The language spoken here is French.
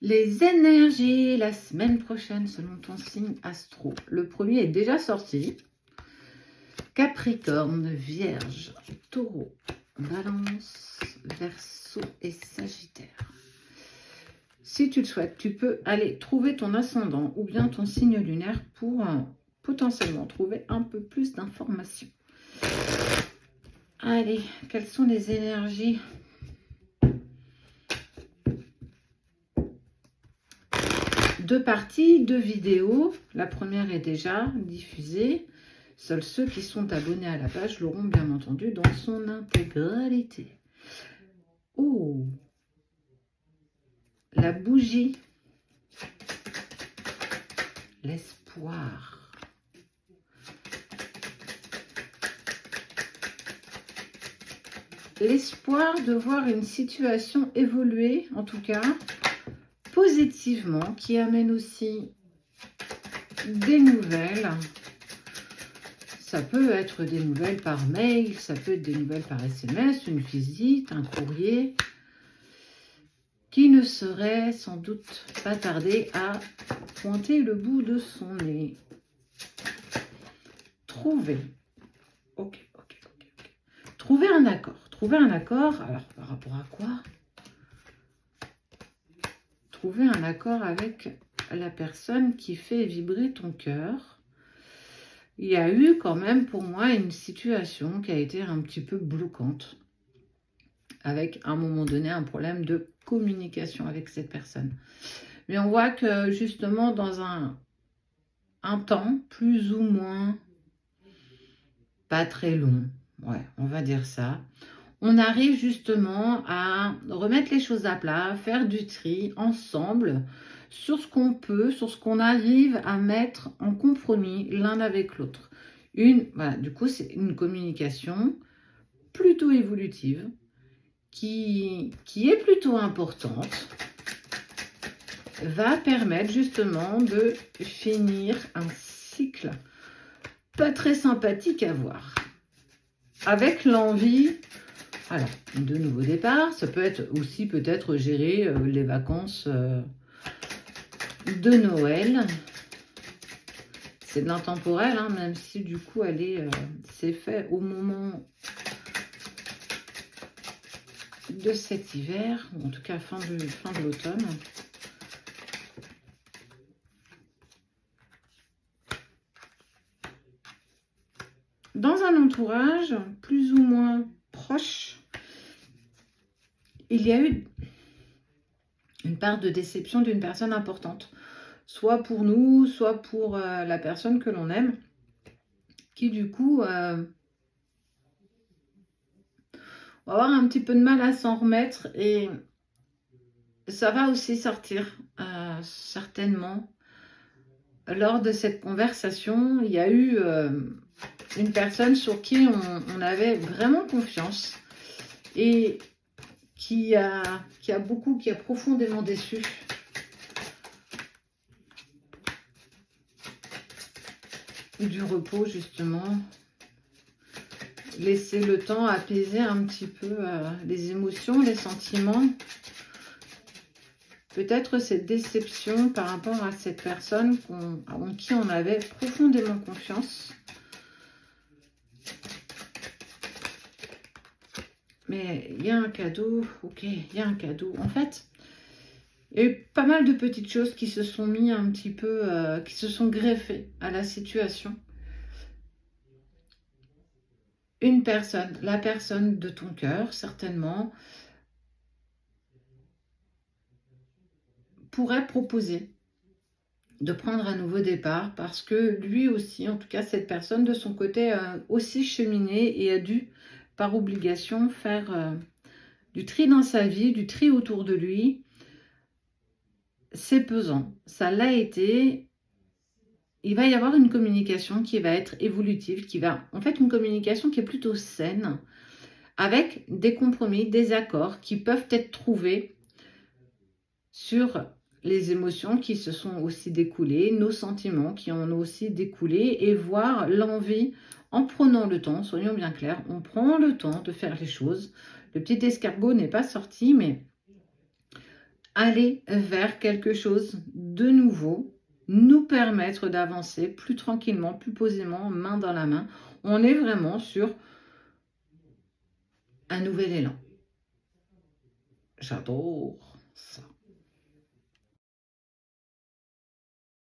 Les énergies la semaine prochaine selon ton signe astro. Le premier est déjà sorti. Capricorne, Vierge, Taureau, Balance, Verseau et Sagittaire. Si tu le souhaites, tu peux aller trouver ton ascendant ou bien ton signe lunaire pour potentiellement trouver un peu plus d'informations. Allez, quelles sont les énergies ? Deux parties, deux vidéos. La première est déjà diffusée. Seuls ceux qui sont abonnés à la page l'auront bien entendu dans son intégralité. Oh, la bougie. L'espoir. L'espoir de voir une situation évoluer, en tout cas, positivement, qui amène aussi des nouvelles. Ça peut être des nouvelles par mail, ça peut être des nouvelles par SMS, une visite, un courrier, qui ne saurait sans doute pas tarder à pointer le bout de son nez. Trouver. Ok. Trouver un accord. Trouver un accord, alors par rapport à quoi ? Trouver un accord avec la personne qui fait vibrer ton cœur. Il y a eu quand même pour moi une situation qui a été un petit peu bloquante. Avec à un moment donné un problème de communication avec cette personne. Mais on voit que justement dans un temps plus ou moins pas très long, ouais, on va dire ça, on arrive justement à remettre les choses à plat, faire du tri ensemble sur ce qu'on peut, sur ce qu'on arrive à mettre en compromis l'un avec l'autre. Voilà, du coup, c'est une communication plutôt évolutive qui est plutôt importante, va permettre justement de finir un cycle pas très sympathique à voir. Avec l'envie, alors, de nouveaux départs, ça peut être aussi peut-être gérer les vacances de Noël. C'est de l'intemporel, hein, même si du coup c'est fait au moment de cet hiver, ou en tout cas fin de l'automne. Dans un entourage plus ou moins proche, il y a eu une part de déception d'une personne importante, soit pour nous, soit pour la personne que l'on aime, qui du coup va avoir un petit peu de mal à s'en remettre, et ça va aussi sortir certainement. Lors de cette conversation, il y a eu une personne sur qui on avait vraiment confiance et qui a profondément déçu. Du repos, justement. Laisser le temps apaiser un petit peu les émotions, les sentiments. Peut-être cette déception par rapport à cette personne en qui on avait profondément confiance. Mais il y a un cadeau, ok, il y a un cadeau. En fait, il y a eu pas mal de petites choses qui se sont mis un petit peu, qui se sont greffées à la situation. Une personne, la personne de ton cœur, certainement, pourrait proposer de prendre un nouveau départ parce que lui aussi, en tout cas cette personne de son côté, a aussi cheminé et a dû, par obligation, faire du tri dans sa vie, du tri autour de lui. C'est pesant, ça l'a été. Il va y avoir une communication qui va être évolutive, en fait une communication qui est plutôt saine, avec des compromis, des accords qui peuvent être trouvés sur les émotions qui se sont aussi découlées, nos sentiments qui en ont aussi découlé, et voir l'envie en prenant le temps, soyons bien clairs, on prend le temps de faire les choses. Le petit escargot n'est pas sorti, mais aller vers quelque chose de nouveau, nous permettre d'avancer plus tranquillement, plus posément, main dans la main. On est vraiment sur un nouvel élan. J'adore ça.